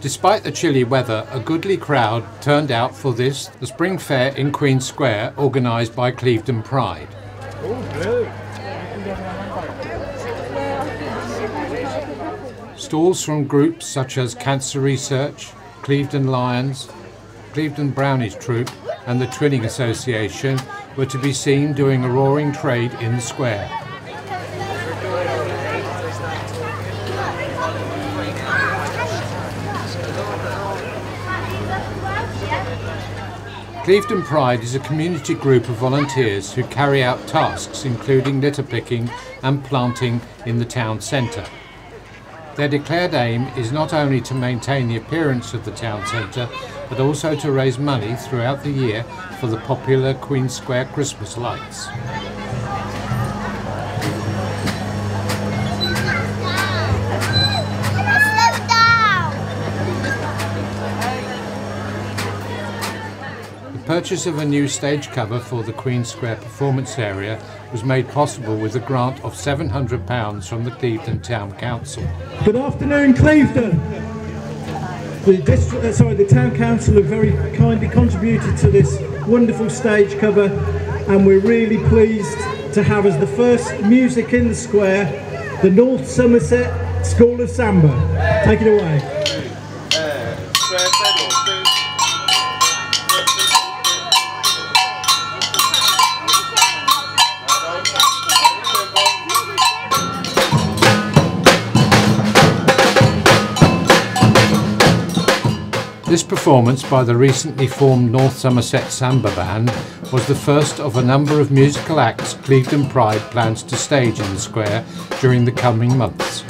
Despite the chilly weather, a goodly crowd turned out for this, the spring fair in Queen Square, organised by Clevedon Pride. Stalls from groups such as Cancer Research, Clevedon Lions, Clevedon Brownies Troop and the Twinning Association were to be seen doing a roaring trade in the square. Clevedon Pride is a community group of volunteers who carry out tasks including litter picking and planting in the town centre. Their declared aim is not only to maintain the appearance of the town centre, but also to raise money throughout the year for the popular Queen Square Christmas lights. The purchase of a new stage cover for the Queen Square performance area was made possible with a grant of £700 from the Clevedon Town Council. Good afternoon, Clevedon. The Town Council have very kindly contributed to this wonderful stage cover, and we're really pleased to have as the first music in the square the North Somerset School of Samba. Take it away. This performance by the recently formed North Somerset Samba Band was the first of a number of musical acts Clevedon Pride plans to stage in the square during the coming months.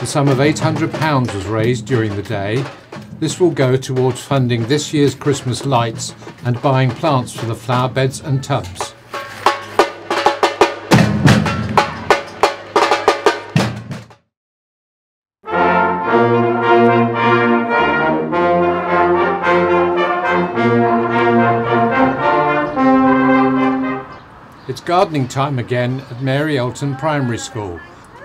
The sum of £800 was raised during the day. This will go towards funding this year's Christmas lights and buying plants for the flower beds and tubs. It's gardening time again at Mary Elton Primary School,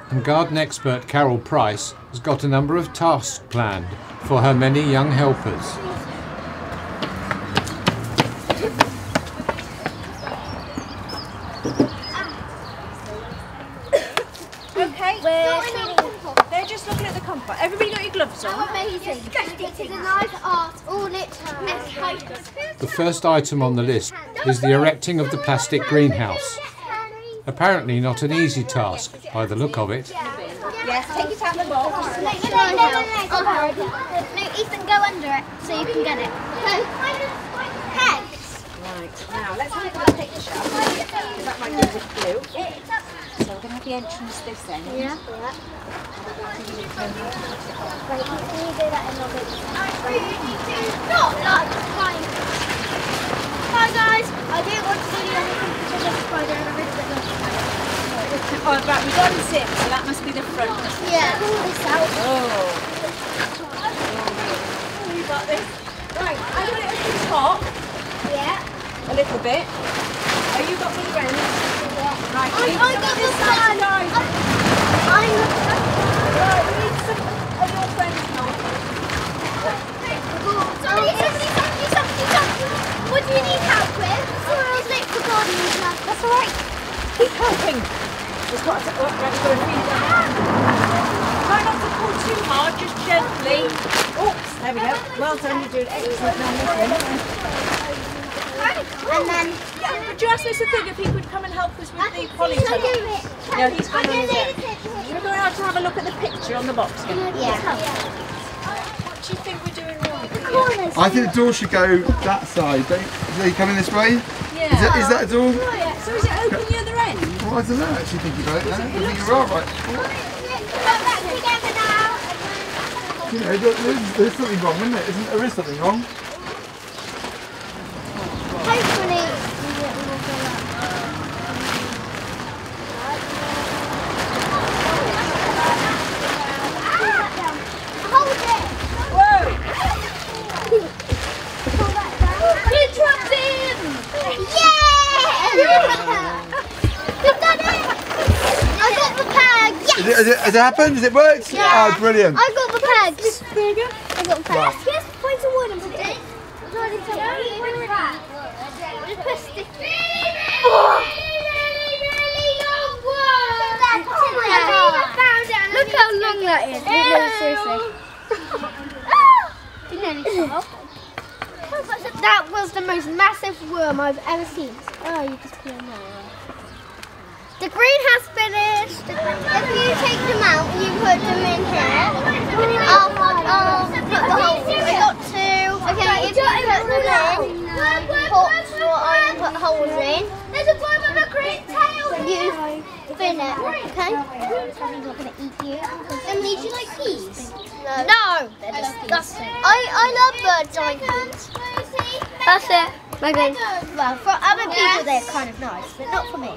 and garden expert Carol Price has got a number of tasks planned for her many young helpers. Okay, they're just looking at the compost. Everybody got your gloves on? Amazing. It is a nice art, all it has. The first item on the list is the erecting of the plastic greenhouse. Apparently not an easy task, by the look of it. Yes, take it out of the bowl. No, Ethan, go under it so you can get it. Pegs. Right, now let's have a look at the picture. That might be with blue. So we're going to have the entrance this end. Yeah. Right, can you do that in a bit? Not like flying. Hi guys, I didn't want to do the other thing because there's a spider and I really don't like spiders. Oh, right, we've got to sit, so that must be the front. Yeah, pull this out. Oh, you got this. Right, I'm going to put it at the top. Yeah. A little bit. Oh, you got the ends. Yeah. Right, I got this one. Right, we need some of your friends help. Somebody. What do you need help with? Soil's lit for gardening stuff. That's all right. Keep helping. Just got to try not to pull too hard, just gently. Oops, there we go. Well done, you're doing excellent now. And then... Yeah, but you asked us to think if he would come and help us with the leave Polly to look. No, he's gone on his own. We're going to have a look at the picture on the box. Yeah. What do you think we're doing wrong? I think the door should go that side. Are you coming this way? Yeah. Is that a door? So is it open the other end? Well, I don't know, actually, thinking about it now. I think you're all right. You know, there's something wrong, isn't there? There is something wrong. Hopefully. Hold it! Whoa! He dropped in! Yeah! We've done it! I got the pegs! Yes! Has it happened? Has it worked? Yeah. Oh, brilliant. I got the pegs! There you go. I got the pegs. Yes, point to wood and put it in. Look how long that is. Seriously. That was the most massive worm I've ever seen. Oh, you just put them there. The green has finished. If you take them out and you put them in here, I'll put the holes. I got two. Okay, if you put them in, put holes in. There's a worm with a green tail. You fin it, okay? I'm not going to eat you. Emily, do you like peas? No, they're disgusting. I love birds like peas. That's it. Well, for other people they're kind of nice, but not for me.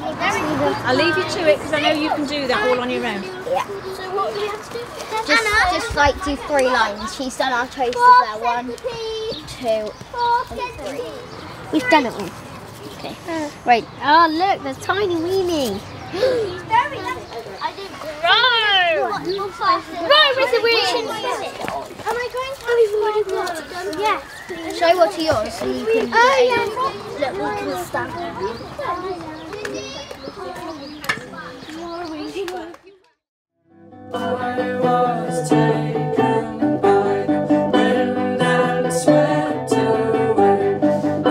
I'll leave you to it because I know you can do that all on your own. Yeah. So what do we have to do? Just like do 3 lines. She's done our toasters there. 1, 2, and 3. We've done it all. Okay. Right. Oh look, there's tiny weenie. I didn't grow. Grow is a weenie. Am I going to? Oh, you've already got it. Yeah. Show what to yours so you can. Oh yeah. Look, we can stand. I was taken by the wind and swept away. I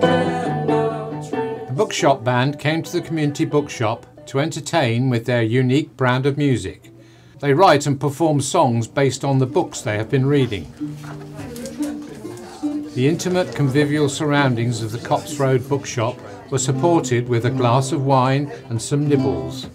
cannot The Bookshop band came to the community bookshop to entertain with their unique brand of music. They write and perform songs based on the books they have been reading. The intimate convivial surroundings of the Copse Road Bookshop were supported with a glass of wine and some nibbles.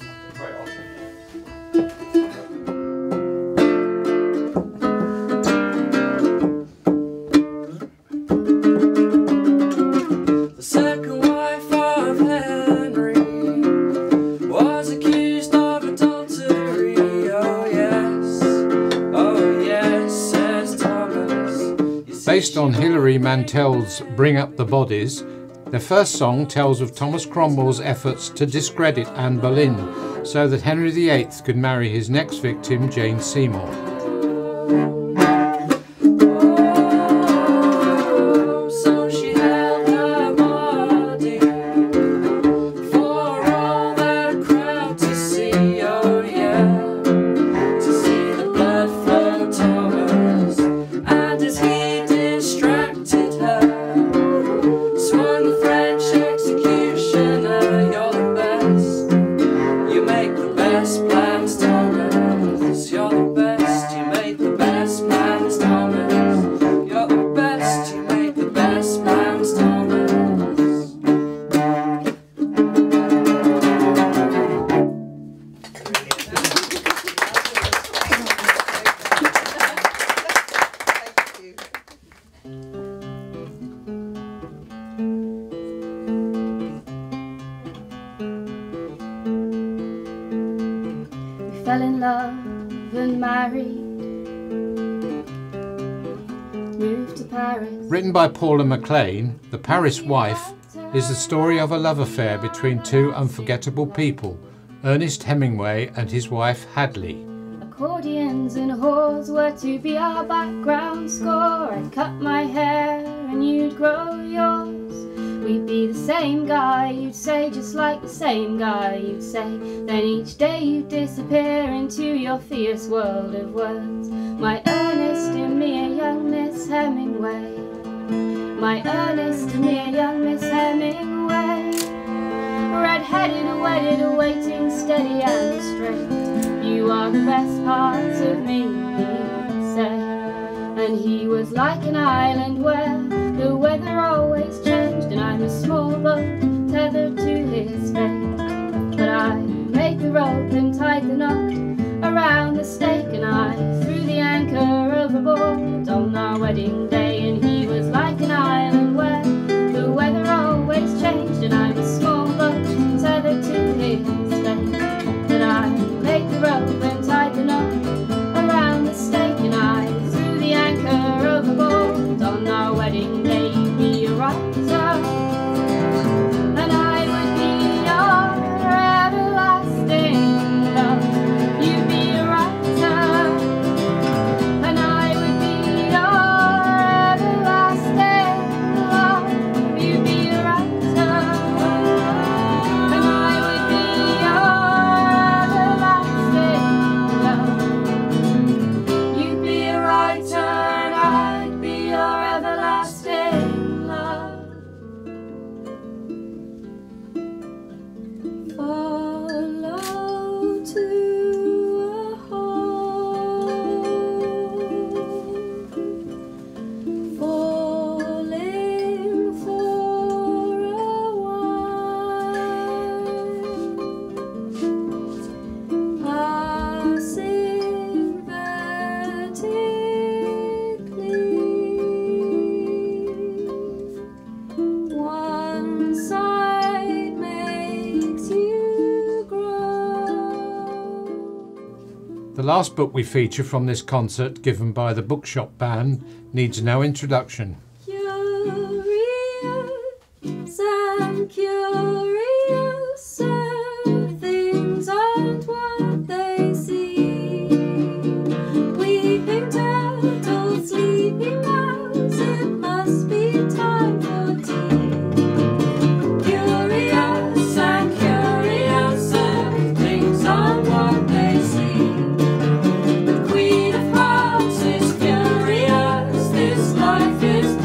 The second wife of Henry was accused of adultery. Oh yes, says Thomas. Based on Hilary Mantel's Bring Up the Bodies, their first song tells of Thomas Cromwell's efforts to discredit Anne Boleyn so that Henry VIII could marry his next victim, Jane Seymour. So she held her body for all the crowd to see. Oh yeah, to see the blood from Thomas. And as he distracted her, swung the French executioner. You're the best. You make the best plans, Thomas. You're the best. You make the best plans, Thomas. You're the best. You make the best plans, Thomas. We fell in love and married, moved to Paris. Written by Paula MacLean, The Paris Wife is the story of a love affair between two unforgettable people, Ernest Hemingway and his wife Hadley. Accordions and whores were to be our background score. I'd cut my hair and you'd grow yours. We'd be the same guy, you'd say, just like the same guy, you'd say. Then each day you'd disappear into your fierce world of words. My Ernest and me, a young Miss Hemingway. My Ernest and me, a young Miss Hemingway. wedded, awaiting, steady and straight. You are the best parts of me, he'd say. And he was like an island where the weather always changed, and I'm a small boat tethered to his fate. But I made the rope and tied the knot around the stake, and I threw the anchor overboard on our wedding day. And he was like an island where the weather always changed, and I'm a small boat tethered to his fate. But I made the rope and tied the knot around the stake, and I threw the anchor overboard on our wedding day. You'd be a writer, and I would be your everlasting love. You'd be a writer, and I would be your everlasting love. You'd be a writer, and I would be your everlasting love. You'd be a writer, and I'd be your everlasting love. Follow to a hole, falling for a while, passing vertically. One side makes you grow. The last book we feature from this concert, given by the Bookshop band, needs no introduction. Curious and curious, so things aren't what they seem. Weeping turtle, sleeping mouse, it must be time for tea. Curious and curious, so things aren't what they seem. The Queen of Hearts is furious, this life is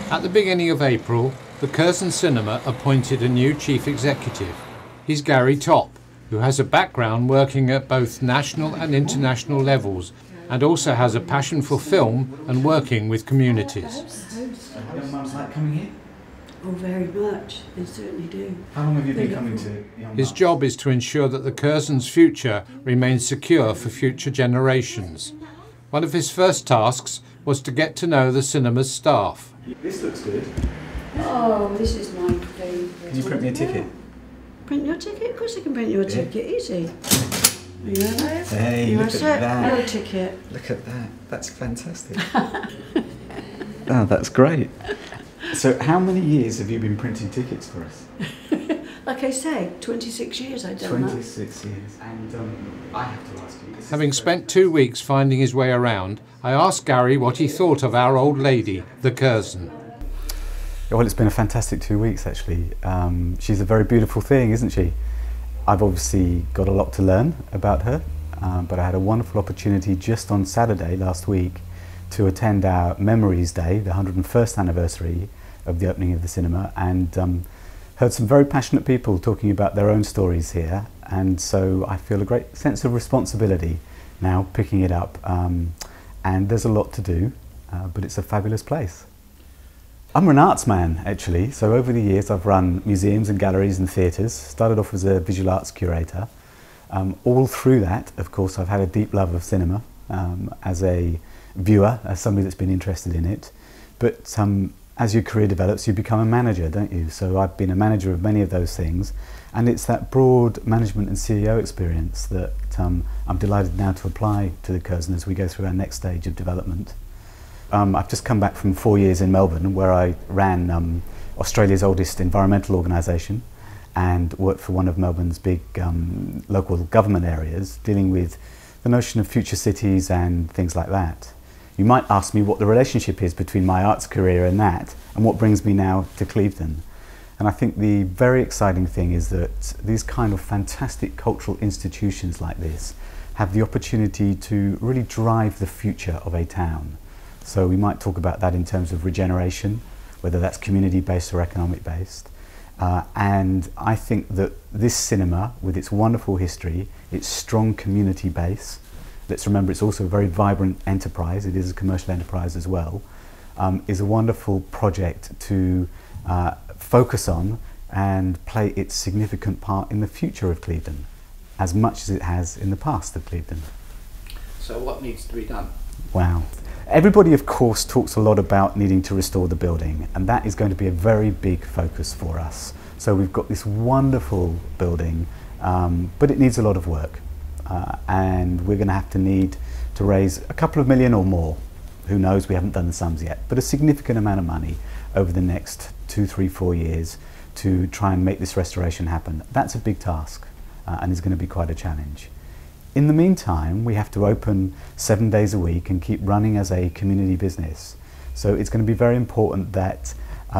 At the beginning of April, the Curzon Cinema appointed a new chief executive. He's Gary Topp, who has a background working at both national and international levels and also has a passion for film and working with communities. Young mums like coming here? Oh, very much. They certainly do. How long have you been coming to Young His Mums? job is to ensure that the Curzon's future remains secure for future generations. One of his first tasks was to get to know the cinema's staff. This looks good. Oh, this is my favourite. Can you print me a ticket? Print your ticket? Of course I can print you a ticket, easy. Yeah. Hey, You're look at that. Your ticket. Look at that. That's fantastic. Oh, that's great. So how many years have you been printing tickets for us? Like I say, 26 years I've done that. 26 years. And I have to ask you. Having spent 2 weeks finding his way around, I asked Gary what he thought of our old lady, the Curzon. Well, it's been a fantastic 2 weeks actually. She's a very beautiful thing, isn't she? I've obviously got a lot to learn about her, but I had a wonderful opportunity just on Saturday last week to attend our Memories Day, the 101st anniversary of the opening of the cinema, and heard some very passionate people talking about their own stories here, and so I feel a great sense of responsibility now picking it up, and there's a lot to do, but it's a fabulous place. I'm an arts man actually, so over the years I've run museums and galleries and theatres, started off as a visual arts curator. All through that, of course, I've had a deep love of cinema as a viewer, as somebody that's been interested in it, but as your career develops you become a manager, don't you? So I've been a manager of many of those things, and it's that broad management and CEO experience that I'm delighted now to apply to the Curzon as we go through our next stage of development. I've just come back from 4 years in Melbourne where I ran Australia's oldest environmental organisation and worked for one of Melbourne's big local government areas dealing with the notion of future cities and things like that. You might ask me what the relationship is between my arts career and that, and what brings me now to Clevedon. And I think the very exciting thing is that these kind of fantastic cultural institutions like this have the opportunity to really drive the future of a town. So we might talk about that in terms of regeneration, whether that's community-based or economic-based. And I think that this cinema, with its wonderful history, its strong community base, let's remember it's also a very vibrant enterprise, it is a commercial enterprise as well, is a wonderful project to focus on and play its significant part in the future of Clevedon, as much as it has in the past of Clevedon. So what needs to be done? Wow. Everybody, of course, talks a lot about needing to restore the building, and that is going to be a very big focus for us. So we've got this wonderful building, but it needs a lot of work. And we're going to need to raise a couple of million or more. Who knows, we haven't done the sums yet, but a significant amount of money over the next 2, 3, 4 years to try and make this restoration happen. That's a big task and is going to be quite a challenge. In the meantime, we have to open 7 days a week and keep running as a community business. So it's going to be very important that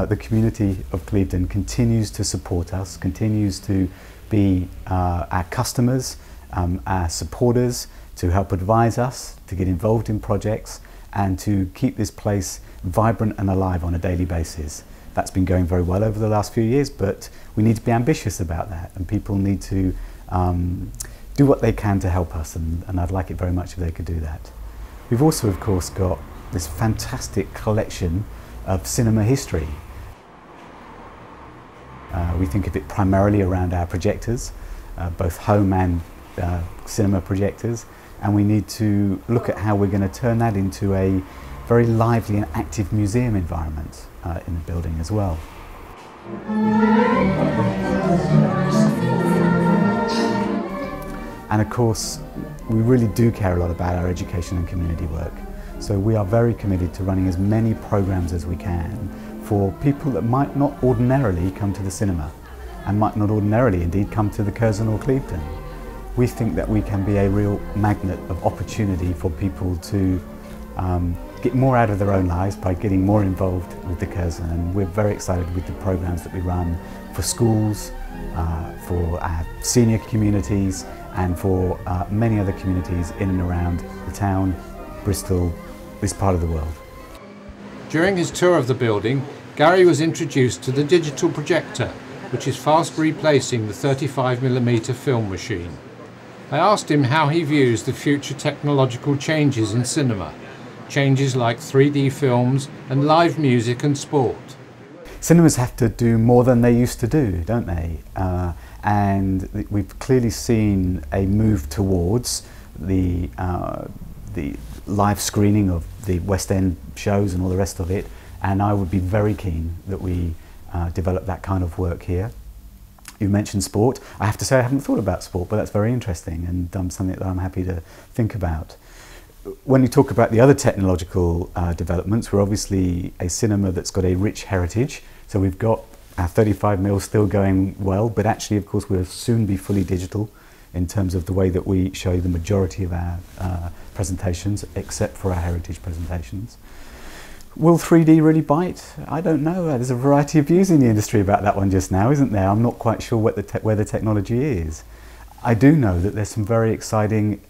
the community of Clevedon continues to support us, continues to be our customers, our supporters, to help advise us, to get involved in projects and to keep this place vibrant and alive on a daily basis. That's been going very well over the last few years, but we need to be ambitious about that, and people need to do what they can to help us, and I'd like it very much if they could do that. We've also, of course, got this fantastic collection of cinema history. We think of it primarily around our projectors, both home and cinema projectors, and we need to look at how we're going to turn that into a very lively and active museum environment in the building as well. And of course, we really do care a lot about our education and community work. So we are very committed to running as many programs as we can for people that might not ordinarily come to the cinema and might not ordinarily indeed come to the Curzon or Clevedon. We think that we can be a real magnet of opportunity for people to get more out of their own lives by getting more involved with the Curzon, and we're very excited with the programs that we run for schools, for our senior communities, and for many other communities in and around the town, Bristol, this part of the world. During his tour of the building, Gary was introduced to the digital projector, which is fast replacing the 35mm film machine. I asked him how he views the future technological changes in cinema, changes like 3D films and live music and sport. Cinemas have to do more than they used to do, don't they? And we've clearly seen a move towards the live screening of the West End shows and all the rest of it, and I would be very keen that we develop that kind of work here. You mentioned sport. I have to say I haven't thought about sport, but that's very interesting and something that I'm happy to think about. When you talk about the other technological developments, we're obviously a cinema that's got a rich heritage. So we've got our 35mm still going well, but actually, of course, we'll soon be fully digital in terms of the way that we show the majority of our presentations, except for our heritage presentations. Will 3D really bite? I don't know. There's a variety of views in the industry about that one just now, isn't there? I'm not quite sure what where the technology is. I do know that there's some very exciting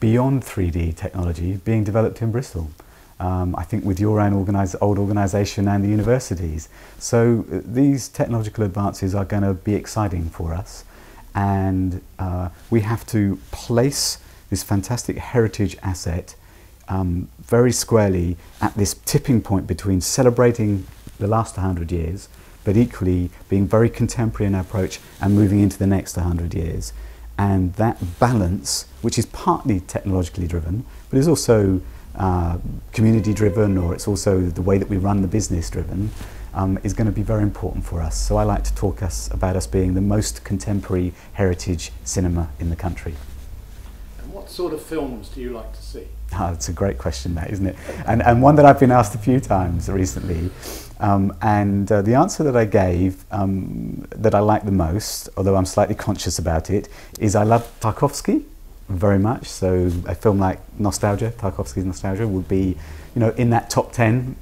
beyond 3D technology being developed in Bristol. I think with your own old organisation and the universities. So these technological advances are going to be exciting for us, and we have to place this fantastic heritage asset very squarely at this tipping point between celebrating the last 100 years, but equally being very contemporary in our approach and moving into the next 100 years. And that balance, which is partly technologically driven, but is also community driven, or it's also the way that we run the business driven, is going to be very important for us. So I like to talk about us being the most contemporary heritage cinema in the country. And what sort of films do you like to see? That's a great question, that, isn't it? And one that I've been asked a few times recently. The answer that I gave, that I like the most, although I'm slightly conscious about it, is I love Tarkovsky very much. So a film like Nostalgia, Tarkovsky's Nostalgia, would be, in that top 10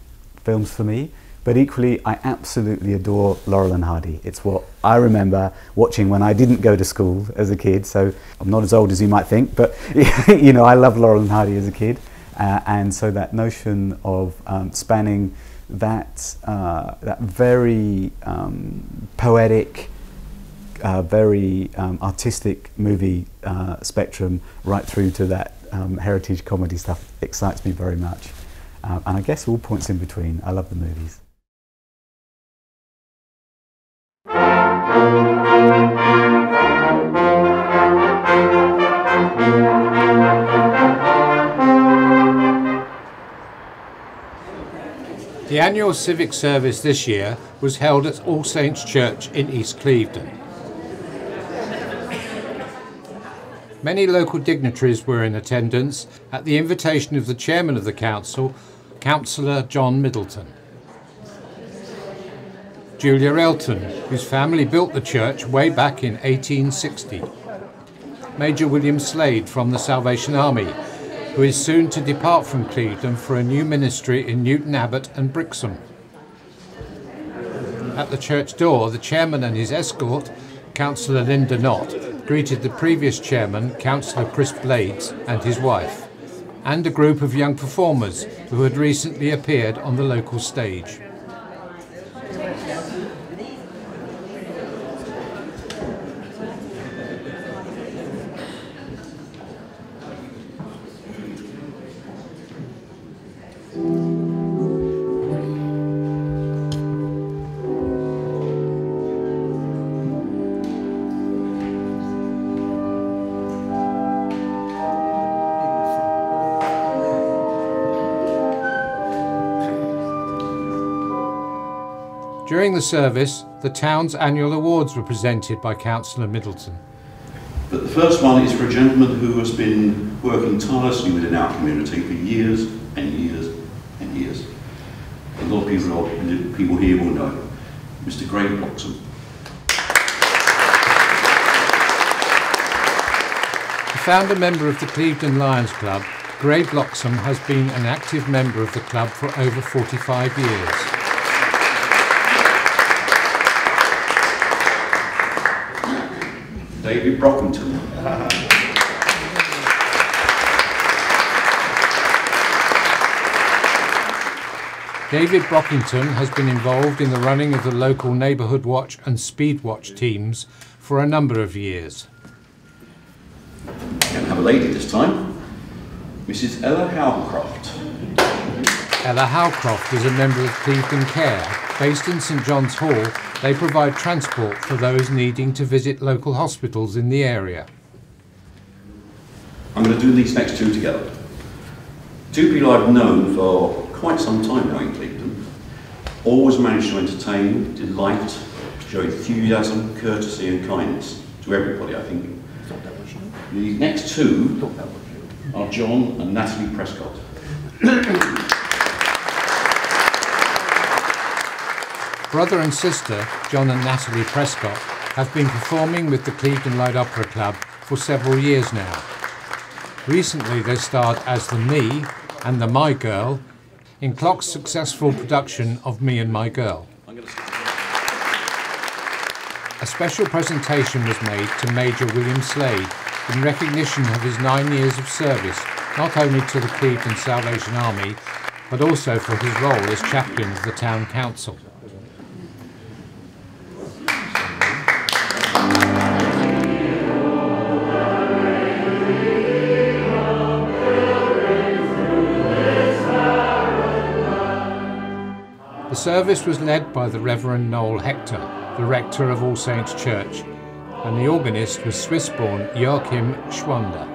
films for me. But equally, I absolutely adore Laurel and Hardy. It's what I remember watching when I didn't go to school as a kid. So I'm not as old as you might think, but I love Laurel and Hardy as a kid. And so that notion of spanning that very poetic, very artistic movie spectrum right through to that heritage comedy stuff excites me very much. And I guess all points in between. I love the movies. The annual Civic service this year was held at All Saints Church in East Clevedon. Many local dignitaries were in attendance at the invitation of the chairman of the council, Councillor John Middleton. Julia Elton, whose family built the church way back in 1860. Major William Slade from the Salvation Army, who is soon to depart from Clevedon for a new ministry in Newton Abbot and Brixham. At the church door, the chairman and his escort, Councillor Linda Knott, greeted the previous chairman, Councillor Chris Blades, and his wife, and a group of young performers who had recently appeared on the local stage. During the service, the town's annual awards were presented by Councillor Middleton. But the first one is for a gentleman who has been working tirelessly within our community for years and years and years. A lot of people here will know, Mr. Greg Bloxham. The founder member of the Clevedon Lions Club, Greg Bloxham has been an active member of the club for over 45 years. David Brockington. David Brockington has been involved in the running of the local Neighbourhood Watch and Speed Watch teams for a number of years. Can have a lady this time, Mrs. Ella Howcroft. Ella Howcroft is a member of Clevedon Care. Based in St John's Hall, they provide transport for those needing to visit local hospitals in the area. I'm going to do these next two together. Two people I've known for quite some time now in Clevedon. Always managed to entertain, delight, show enthusiasm, courtesy and kindness to everybody, I think. The next two are John and Natalie Prescott. Brother and sister, John and Natalie Prescott, have been performing with the Clevedon Light Opera Club for several years now. Recently they starred as the Me and the My Girl in Clock's successful production of Me and My Girl. A special presentation was made to Major William Slade in recognition of his 9 years of service, not only to the Clevedon Salvation Army, but also for his role as chaplain of the Town Council. The service was led by the Reverend Noel Hector, the rector of All Saints Church, and the organist was Swiss-born Joachim Schwander.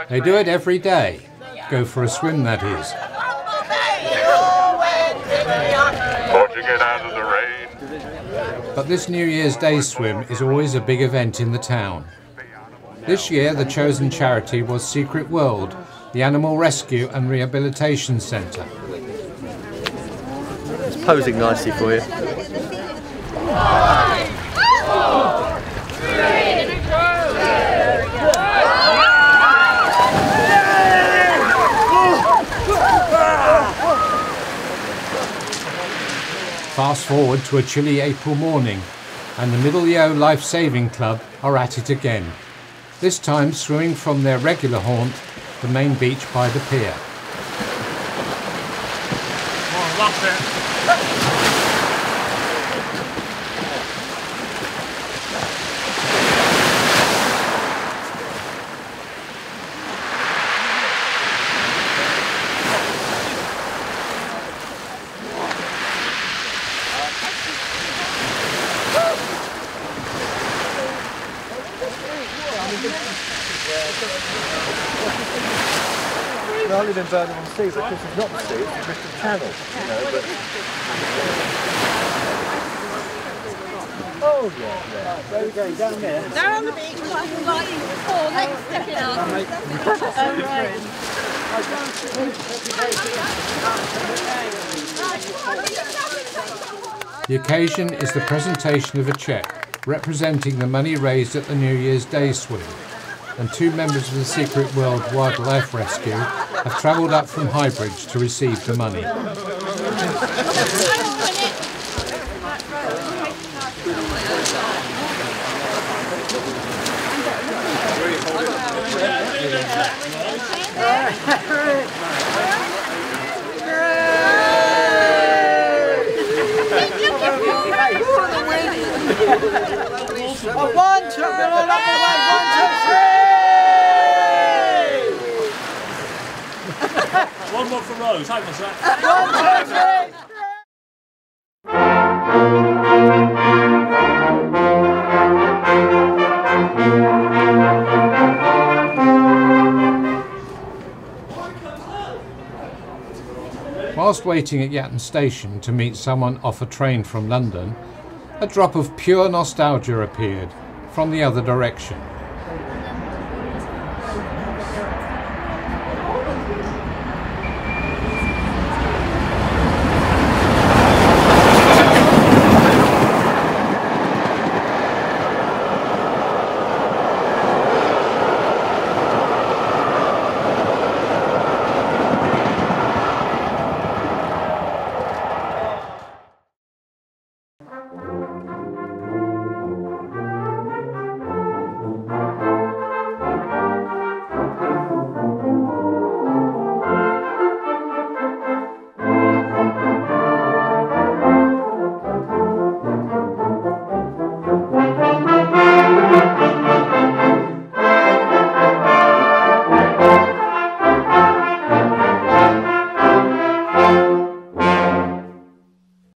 They do it every day. Go for a swim, that is. But this New Year's Day swim is always a big event in the town. This year the chosen charity was Secret World, the Animal Rescue and Rehabilitation Centre. It's posing nicely for you. Fast forward to a chilly April morning, and the Middle Yeo Lifesaving Club are at it again. This time swimming from their regular haunt, the main beach by the pier. Oh, that's it. I live in Birmingham-on-Sea, but this is not the sea, it's the Bristol Channel, you know, but... Oh, yeah. Where are we going? Down there? Down on the beach, like 4 legs sticking out. Oh, right. The occasion is the presentation of a cheque representing the money raised at the New Year's Day swim, and two members of the Secret World Wildlife Rescue have travelled up from Highbridge to receive the money. One, two, One more for Rose, hang on a sec. 1, 2, 3! Whilst waiting at Yatton station to meet someone off a train from London, a drop of pure nostalgia appeared from the other direction.